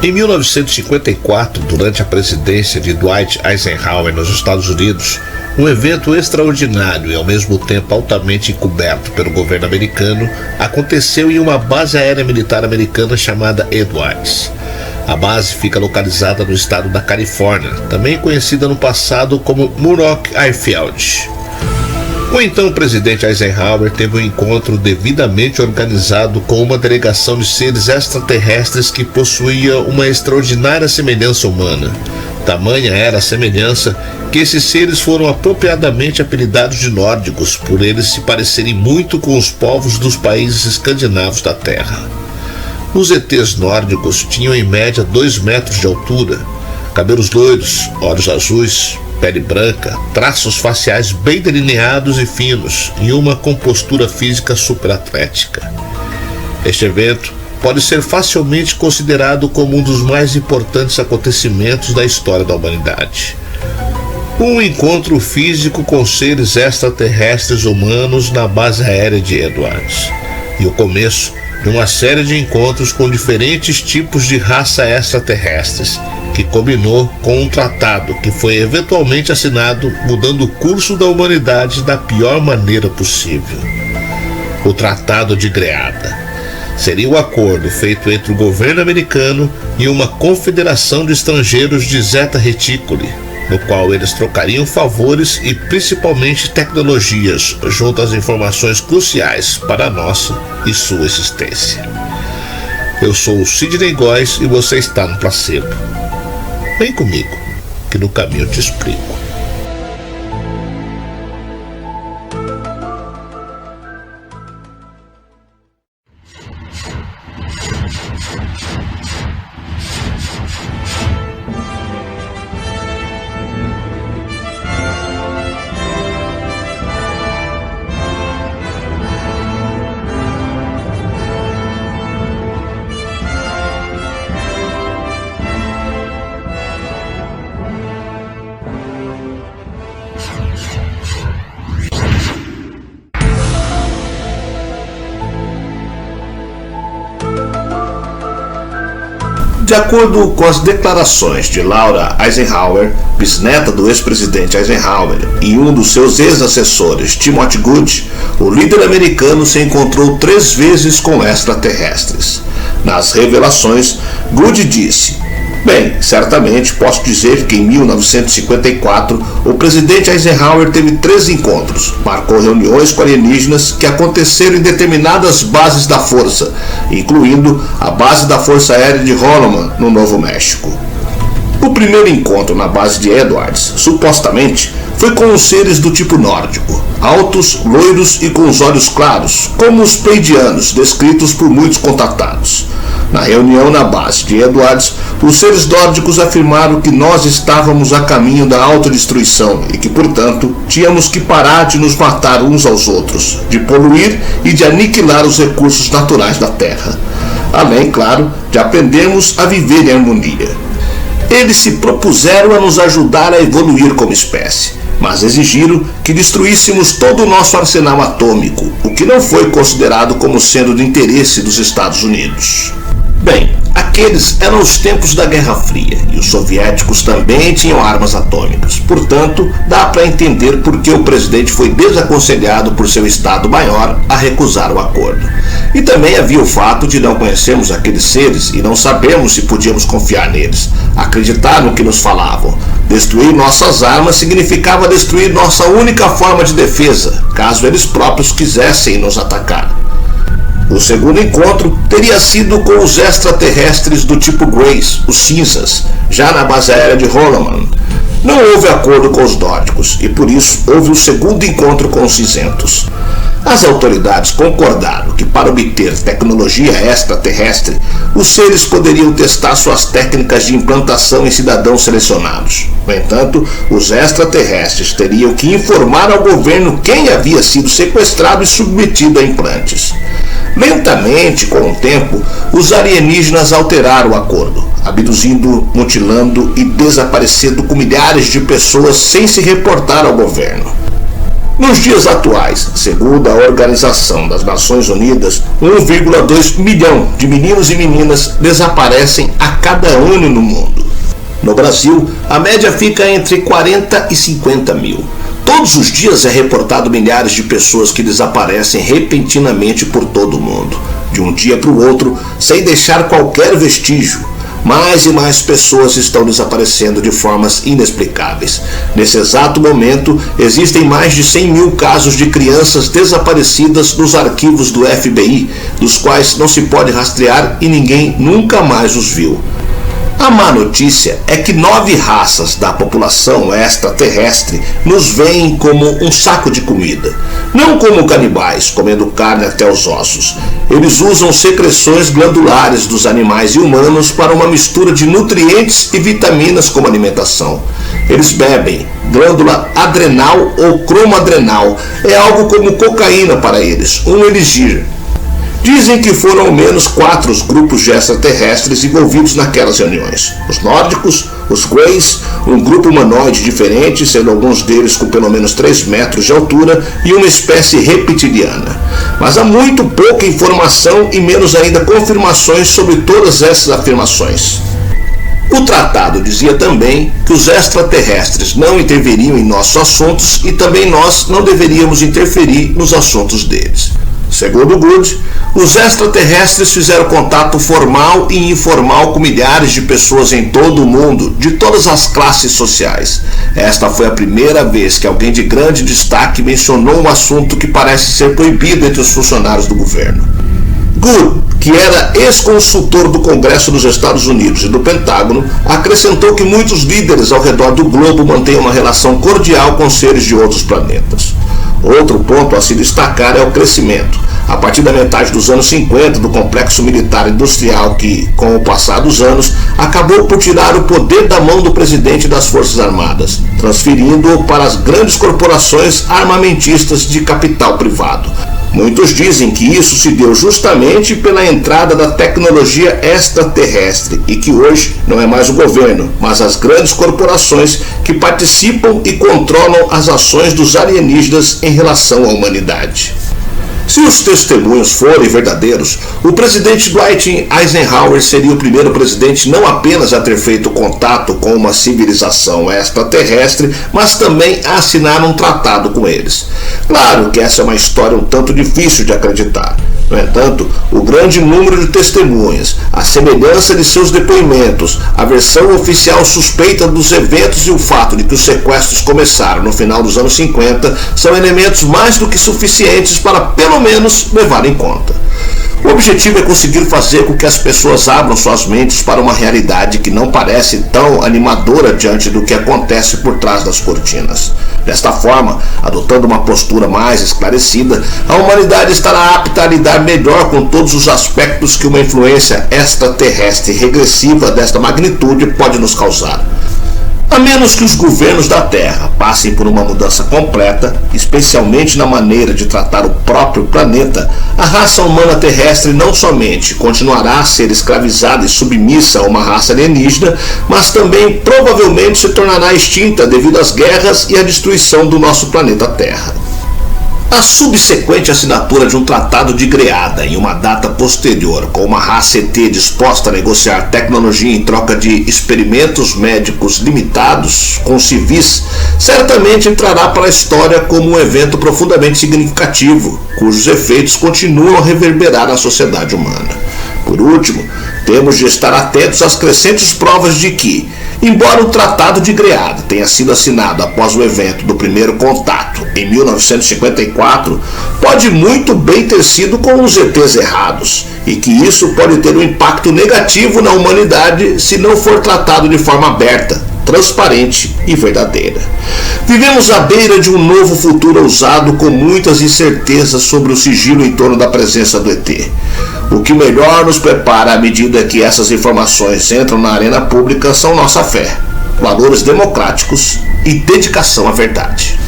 Em 1954, durante a presidência de Dwight Eisenhower nos Estados Unidos, um evento extraordinário e ao mesmo tempo altamente encoberto pelo governo americano aconteceu em uma base aérea militar americana chamada Edwards. A base fica localizada no estado da Califórnia, também conhecida no passado como Muroc Airfield. O então presidente Eisenhower teve um encontro devidamente organizado com uma delegação de seres extraterrestres que possuía uma extraordinária semelhança humana. Tamanha era a semelhança que esses seres foram apropriadamente apelidados de nórdicos, por eles se parecerem muito com os povos dos países escandinavos da Terra. Os ETs nórdicos tinham em média 2 metros de altura, cabelos loiros, olhos azuis, pele branca, traços faciais bem delineados e finos e uma compostura física superatlética. Este evento pode ser facilmente considerado como um dos mais importantes acontecimentos da história da humanidade. Um encontro físico com seres extraterrestres humanos na base aérea de Edwards e o começo de uma série de encontros com diferentes tipos de raça extraterrestres, que combinou com um tratado que foi eventualmente assinado, mudando o curso da humanidade da pior maneira possível. O Tratado de Greada seria o acordo feito entre o governo americano e uma confederação de estrangeiros de Zeta Reticuli, no qual eles trocariam favores e principalmente tecnologias junto às informações cruciais para a nossa e sua existência. Eu sou o Sidney Góes e você está no Placebo. Vem comigo, que no caminho eu te explico. De acordo com as declarações de Laura Eisenhower, bisneta do ex-presidente Eisenhower, e um dos seus ex-assessores, Timothy Good, o líder americano se encontrou 3 vezes com extraterrestres. Nas revelações, Good disse: "Bem, certamente posso dizer que em 1954 o presidente Eisenhower teve 3 encontros, marcou reuniões com alienígenas que aconteceram em determinadas bases da força, incluindo a base da Força Aérea de Holloman, no Novo México." O primeiro encontro na base de Edwards, supostamente, foi com os seres do tipo nórdico, altos, loiros e com os olhos claros, como os pleiadianos descritos por muitos contatados. Na reunião na base de Edwards, os seres nórdicos afirmaram que nós estávamos a caminho da autodestruição e que, portanto, tínhamos que parar de nos matar uns aos outros, de poluir e de aniquilar os recursos naturais da Terra. Além, claro, de aprendermos a viver em harmonia. Eles se propuseram a nos ajudar a evoluir como espécie, mas exigiram que destruíssemos todo o nosso arsenal atômico, o que não foi considerado como sendo do interesse dos Estados Unidos. Bem, aqueles eram os tempos da Guerra Fria e os soviéticos também tinham armas atômicas. Portanto, dá para entender por que o presidente foi desaconselhado por seu Estado-Maior a recusar o acordo. E também havia o fato de não conhecermos aqueles seres e não sabermos se podíamos confiar neles, acreditar no que nos falavam. Destruir nossas armas significava destruir nossa única forma de defesa, caso eles próprios quisessem nos atacar. O segundo encontro teria sido com os extraterrestres do tipo Grace, os cinzas, já na base aérea de Holloman. Não houve acordo com os nórdicos e por isso houve o segundo encontro com os cinzentos. As autoridades concordaram que para obter tecnologia extraterrestre, os seres poderiam testar suas técnicas de implantação em cidadãos selecionados. No entanto, os extraterrestres teriam que informar ao governo quem havia sido sequestrado e submetido a implantes. Lentamente, com o tempo, os alienígenas alteraram o acordo, abduzindo, mutilando e desaparecendo com milhares de pessoas sem se reportar ao governo. Nos dias atuais, segundo a Organização das Nações Unidas, 1,2 milhão de meninos e meninas desaparecem a cada ano no mundo. No Brasil, a média fica entre 40 e 50 mil. Todos os dias é reportado milhares de pessoas que desaparecem repentinamente por todo o mundo, de um dia para o outro, sem deixar qualquer vestígio. Mais e mais pessoas estão desaparecendo de formas inexplicáveis. Nesse exato momento, existem mais de 100 mil casos de crianças desaparecidas nos arquivos do FBI, dos quais não se pode rastrear e ninguém nunca mais os viu. A má notícia é que 9 raças da população extraterrestre nos veem como um saco de comida. Não como canibais, comendo carne até os ossos. Eles usam secreções glandulares dos animais e humanos para uma mistura de nutrientes e vitaminas como alimentação. Eles bebem glândula adrenal ou cromoadrenal. É algo como cocaína para eles, um elixir. Dizem que foram ao menos 4 os grupos de extraterrestres envolvidos naquelas reuniões. Os nórdicos, os Greys, um grupo humanoide diferente, sendo alguns deles com pelo menos 3 metros de altura, e uma espécie reptiliana. Mas há muito pouca informação e menos ainda confirmações sobre todas essas afirmações. O tratado dizia também que os extraterrestres não interveriam em nossos assuntos e também nós não deveríamos interferir nos assuntos deles. Segundo Good, os extraterrestres fizeram contato formal e informal com milhares de pessoas em todo o mundo, de todas as classes sociais. Esta foi a primeira vez que alguém de grande destaque mencionou um assunto que parece ser proibido entre os funcionários do governo. Good, que era ex-consultor do Congresso dos Estados Unidos e do Pentágono, acrescentou que muitos líderes ao redor do globo mantêm uma relação cordial com seres de outros planetas. Outro ponto a se destacar é o crescimento. A partir da metade dos anos 50, do complexo militar industrial que, com o passar dos anos, acabou por tirar o poder da mão do presidente das Forças Armadas, transferindo-o para as grandes corporações armamentistas de capital privado. Muitos dizem que isso se deu justamente pela entrada da tecnologia extraterrestre e que hoje não é mais o governo, mas as grandes corporações que participam e controlam as ações dos alienígenas em relação à humanidade. Se os testemunhos forem verdadeiros, o presidente Dwight Eisenhower seria o primeiro presidente não apenas a ter feito contato com uma civilização extraterrestre, mas também a assinar um tratado com eles. Claro que essa é uma história um tanto difícil de acreditar. No entanto, o grande número de testemunhas, a semelhança de seus depoimentos, a versão oficial suspeita dos eventos e o fato de que os sequestros começaram no final dos anos 50 são elementos mais do que suficientes para pelo menos levar em conta. O objetivo é conseguir fazer com que as pessoas abram suas mentes para uma realidade que não parece tão animadora diante do que acontece por trás das cortinas. Desta forma, adotando uma postura mais esclarecida, a humanidade estará apta a lidar melhor com todos os aspectos que uma influência extraterrestre regressiva desta magnitude pode nos causar. A menos que os governos da Terra passem por uma mudança completa, especialmente na maneira de tratar o próprio planeta, a raça humana terrestre não somente continuará a ser escravizada e submissa a uma raça alienígena, mas também provavelmente se tornará extinta devido às guerras e à destruição do nosso planeta Terra. A subsequente assinatura de um tratado de Greada em uma data posterior com uma raça ET disposta a negociar tecnologia em troca de experimentos médicos limitados com civis certamente entrará para a história como um evento profundamente significativo, cujos efeitos continuam a reverberar na sociedade humana. Por último, temos de estar atentos às crescentes provas de que, embora o Tratado de Greada tenha sido assinado após o evento do primeiro contato, em 1954, pode muito bem ter sido com os ETs errados, e que isso pode ter um impacto negativo na humanidade se não for tratado de forma aberta, transparente e verdadeira. Vivemos à beira de um novo futuro ousado com muitas incertezas sobre o sigilo em torno da presença do ET. O que melhor nos prepara à medida que essas informações entram na arena pública são nossa fé, valores democráticos e dedicação à verdade.